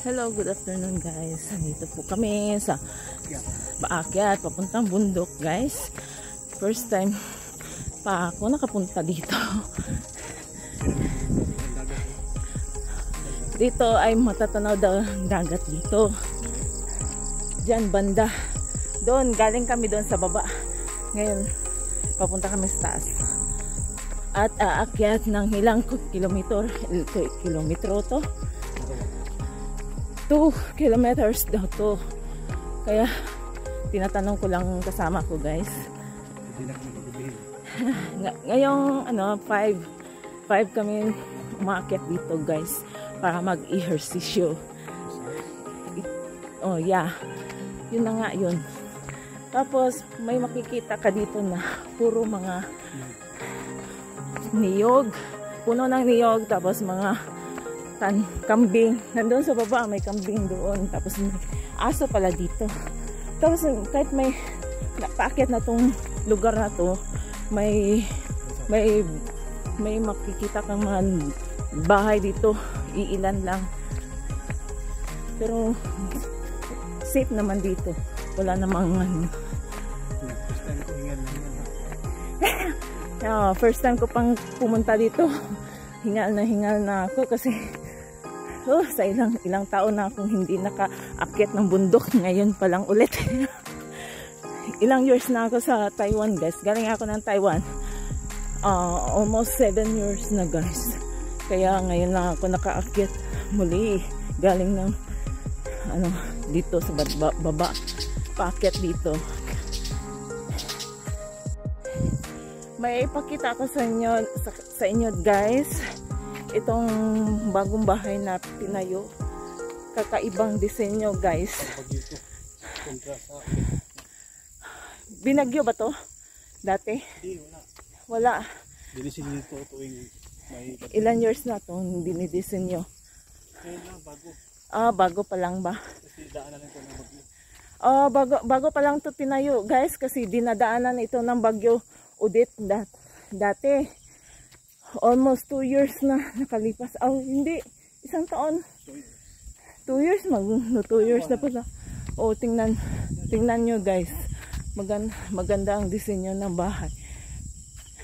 Hello, good afternoon guys. Dito po kami sa paakyat, papuntang bundok guys. First time pa ako nakapunta dito. Dito ay matatanaw daw ang dagat dito. Diyan banda. Doon, galing kami doon sa baba. Ngayon, papunta kami sa taas. At aakyat ng ilang kilometro to. 2 kilometers daw to. Kaya tinatanong ko lang kasama ko guys. Ngayong 5 kami umakyat dito guys para mag-ehersisyo. Oh yeah, yun na nga yun. Tapos may makikita ka dito na puro mga niyog, puno ng niyog, tapos mga kambing. Nandun sa baba may kambing doon, tapos may aso pala dito. Tapos kahit may paakyat na tong lugar na to, may makikita kang mga bahay dito, iilan lang, pero safe naman dito, wala namang first time ko pang pumunta dito. Hingal na ako kasi sa ilang taon na akong hindi naka-akyat ng bundok. Ngayon pa lang ulit. Ilang years na ako sa Taiwan guys. Galing ako ng Taiwan. Almost 7 years na guys. Kaya ngayon lang ako naka-akyat muli. Galing ng dito sa baba. Paakyat dito. May ipakita ko sa inyo guys. Itong bagong bahay na tinayo, kakaibang disenyo guys. Binagyo ba to dati? Wala. Dinisenyo to tuwing may ilan years na to hindi dinisenyo. Bago pa lang ba? Kasi daanan ito ng bagyo. Bago pa lang to tinayo guys, kasi dinadaanan ito ng bagyo Udit dati. Almost 2 years na nakalipas. Hindi. Isang taon. 2 years. 2 years na pala. Tingnan nyo guys. Maganda ang disenyo ng bahay.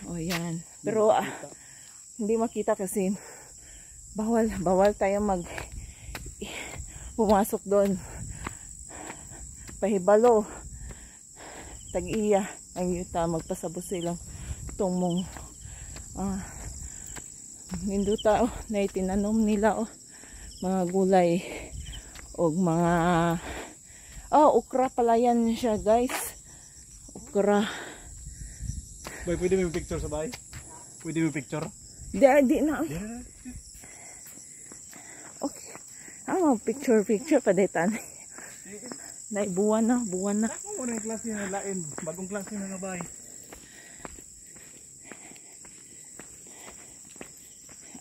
Yan. Pero hindi makita kasi bawal tayo pumasok doon. Pahibalo. Tag-iya. Ang yuta. Magpasabos silang tumong. Hindi tao na itinanom nila mga gulay o mga okra pala yan siya guys. Okra. Boy, pwede mo picture sa bahay? Pwede mo picture? Di na. Okay. Picture pa detan. Buwan na. Ako na yung klase na lain. Bagong klase na bahay.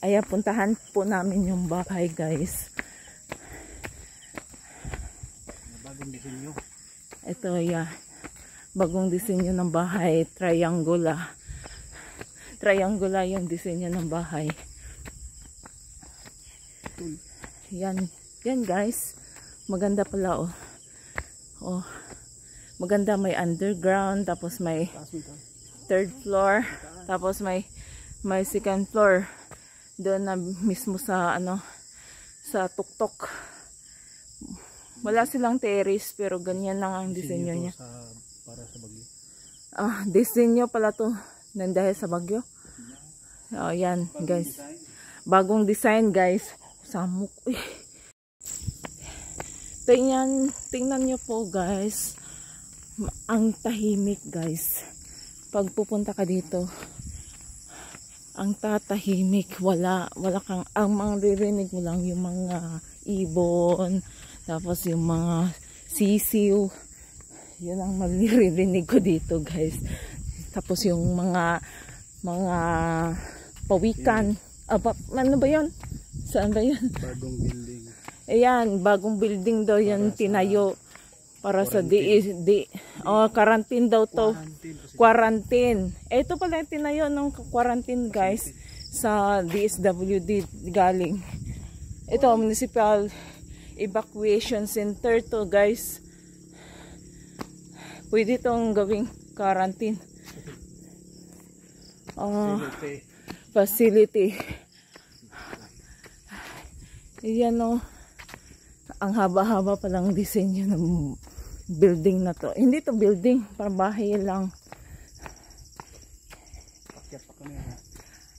Ayan, puntahan po namin yung bahay guys. Bagong disenyo. Ito bagong disenyo ng bahay. Triangular yung disenyo ng bahay. Yan guys. Maganda pala maganda, may underground, tapos may 3rd floor, tapos may 2nd floor. Doon na mismo sa sa tuktok. Wala silang terrace pero ganyan lang ang disenyo niya. Para sa bagyo. Disenyo pala to dahil sa bagyo. Yan guys. Bagong design guys. Samok. Tingnan nyo po guys. Ang tahimik guys. Pag pupunta ka dito, ang tatahimik, wala kang, ang maririnig mo lang yung mga ibon, tapos yung mga sisiw, yun ang maririnig ko dito guys. Tapos yung mga pawikan, ano ba yun? Saan ba yun? Bagong building. Ayan, bagong building daw yan tinayo para sa quarantine daw to. Quarantine. Ito pala yung tinayo ng quarantine guys sa DSWD galing. Ito municipal evacuation center to, guys. Pwede tong gawing quarantine facility. Yan o. Ang haba-haba palang disenyo ng building na to. Hindi to building, parang bahay lang.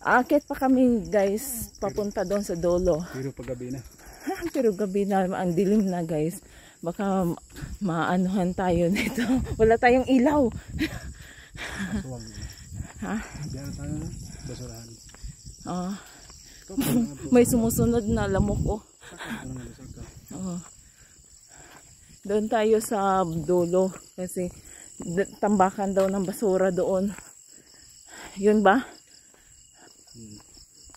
Aakyat pa kami, guys, papunta doon sa dulo. Pero pag gabi na. Pero gabi na, ang dilim na, guys. Baka maanuhan tayo nito. Wala tayong ilaw. Ha? Diyan tayo na. Basurahan. May sumusunod na lamok ko. Doon tayo sa dulo kasi tambakan daw ng basura doon. Yun ba?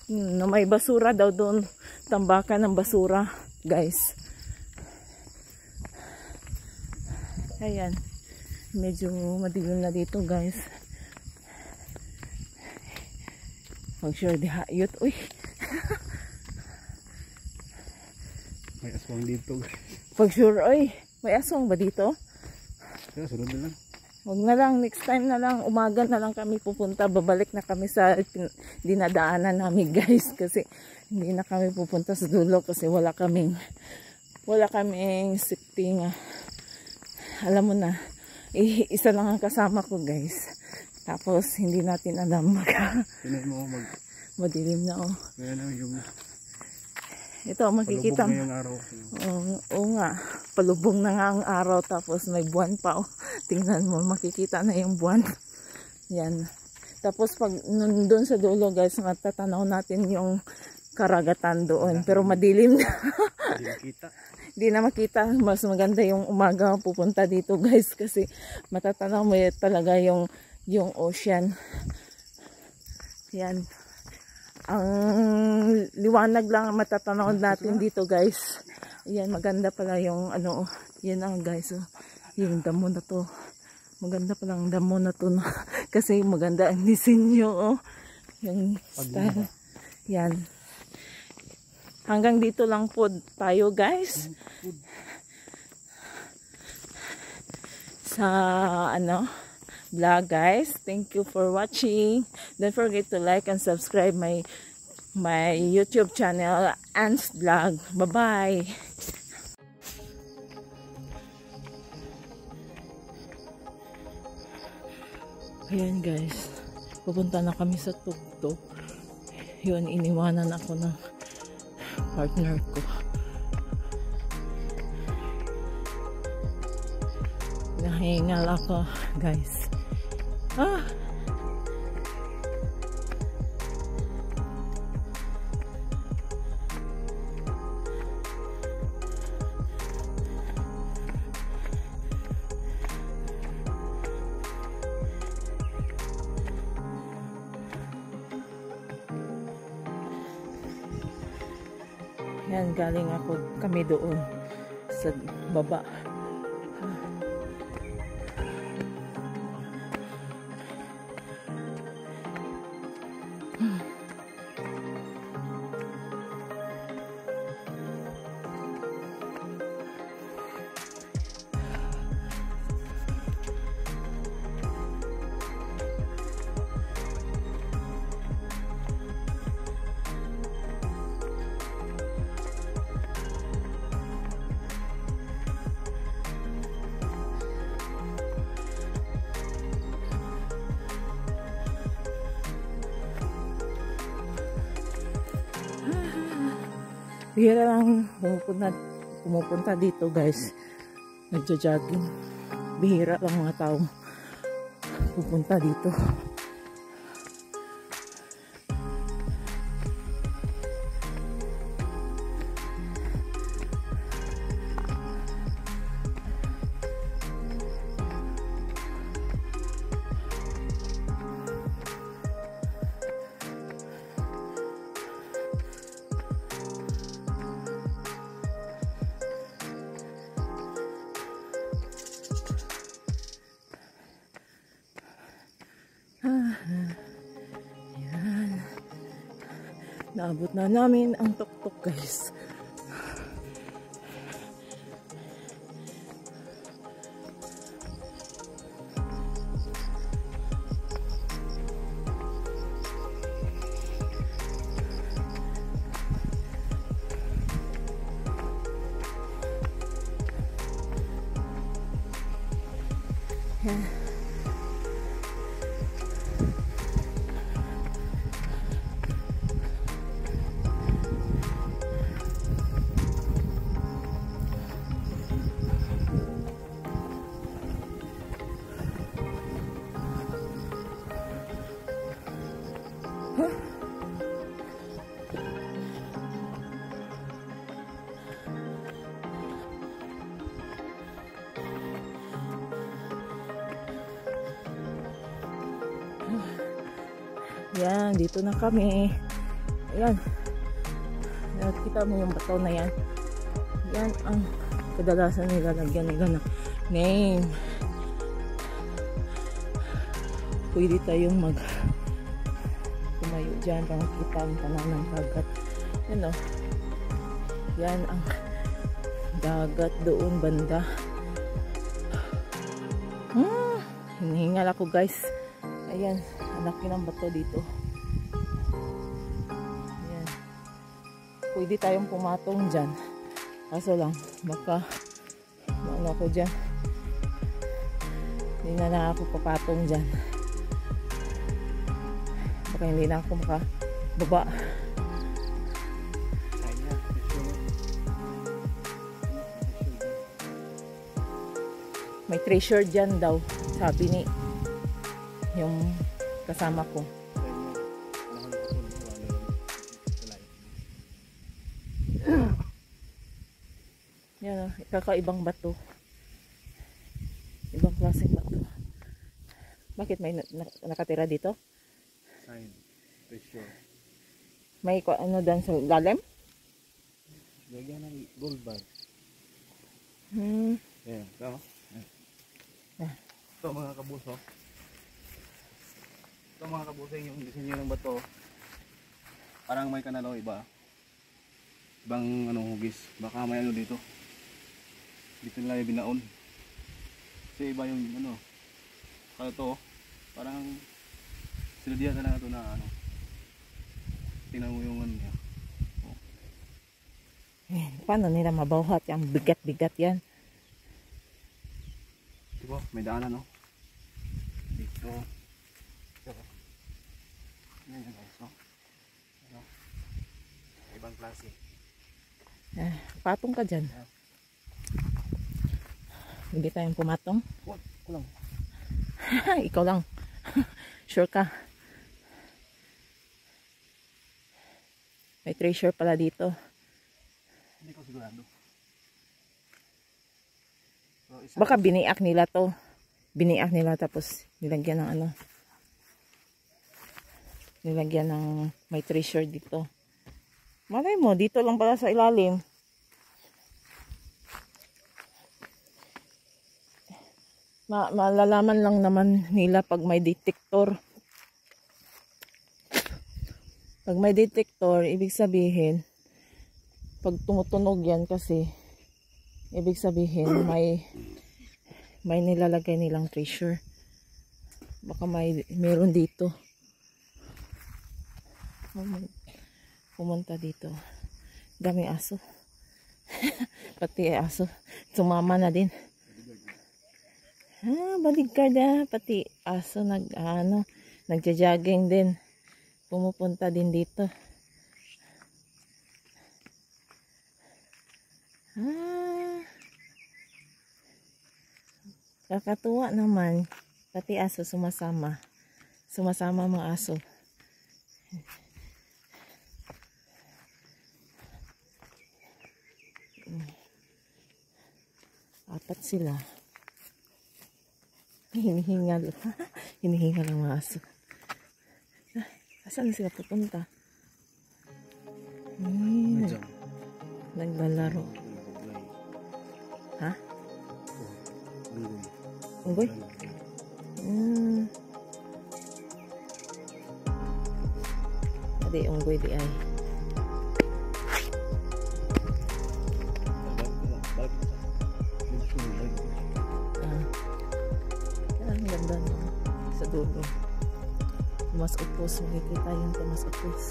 No, may basura daw doon. Tambakan ng basura, guys. Ayan. Medyo madilim na dito, guys. Pag sure di hayot. Uy. May aswang dito. Pag sure, oy. May aswang ba dito? Kaya sunod na lang. Huwag na lang. Next time na lang. Umaga na lang kami pupunta. Babalik na kami sa dinadaanan namin, guys. Kasi hindi na kami pupunta sa dulo. Kasi wala kaming safety nga. Alam mo na. Isa lang ang kasama ko, guys. Tapos hindi natin alam. Tinan mo Madilim na, oh. Ngayon ang yung ito, makikita. palubog na yung araw. Oo nga. Palubog na nga ang araw. Tapos may buwan pa, oh. Tingnan mo, makikita na yung buwan. Yan. Tapos pag nandun sa dulo, guys, matatanaw natin yung karagatan doon. Pero madilim na. Hindi makita. Hindi na makita. Mas maganda yung umaga pupunta dito, guys. Kasi matatanaw mo talaga yung ocean. Yan. Ang liwanag lang matatanaw natin dito, guys. Yan, maganda pala yung ano, yan ang, guys, oh, yung damo na to. Maganda pala ang damo na to, no? Kasi maganda ang disenyo, oh. Yung style. Yan. Hanggang dito lang po tayo, guys. Sa ano, vlog, guys. Thank you for watching. Don't forget to like and subscribe my YouTube channel, Ann's Vlog. Bye-bye. Ayan, guys. Pupunta na kami sa tuktok. Yun, iniwanan ako ng partner ko. Nahingal ako, guys. Yan, galing kami doon sa baba. Bihira lang pumupunta dito, guys. Nagja-jogging. Bihira lang mga tao pupunta dito. Yan. Naabot na namin ang tuktok, guys. Yan. Yan, dito na kami. Ayan. Nakita mo yung bato na yan. Yan ang kadalasan nilalagyan nila ng name. Pwede tayong tumayo dyan para makita ang tanan ng dagat. Yan o. Yan ang dagat doon banda. Hinihingal ako guys. Ayan. Ang laki ng bato dito. Ayan. Pwede tayong pumatong dyan. Kaso lang, baka ano ako dyan. Hindi na ako papatong dyan. Baka hindi na ako makababa. May treasure dyan daw. Sabi ni yung kasama ko. Yan o, kakaibang bato. Ibang klaseng bato. Bakit may nakatira dito? Sign. Treasure. May ano dan sa lalim? Lagyan ng gold bar. Ayan. Ito. Ito mga kabuso. Ito mga kabuso yung disenyo ng bato. Parang may kanalo iba. Ibang hugis. Baka may dito. Dito nila yung binaon. Kasi iba yung kaya ito parang sinadihan na ito na tingnan mo yung niya. Paano nila mabawhat? Yung bigat-bigat yan. Diba? May daanan dito. Yan guys. Ibang klase. Patong ka dyan. Hindi tayong pumatong. What? Kulang. Ikaw lang. Sure ka. May treasure pala dito. Hindi ko sigurado. Baka biniak nila to. Biniak nila tapos nilagyan ng nilagyan ng may treasure dito. Malay mo, dito lang pala sa ilalim. Malalaman lang naman nila pag may detector. Pag may detector, ibig sabihin, pag tumutunog yan kasi, ibig sabihin may nilalagay nilang treasure. Baka meron dito. Pumunta dito. Dami aso. Pati aso. Sumama na din. Bodyguard pati aso nagja-jogging din. Pumupunta din dito. Kakatuwa naman. Pati aso sumasama. Sumasama mga aso. Apat sila. Hinihingal. Hinihingal ang mga aso. Saan sila pupunta? Naglalaro. Ha? Unggoy? Adi, unggoy di ay. Ang ganda no? Sa dulo. Tumas upos. Makikita yung tumas upos.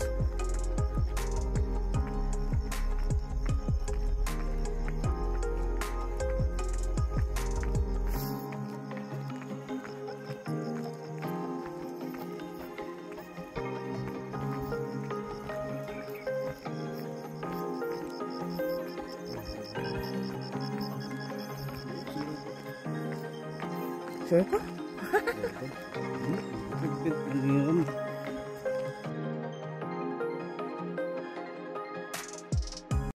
Sure ka? Ang hirap.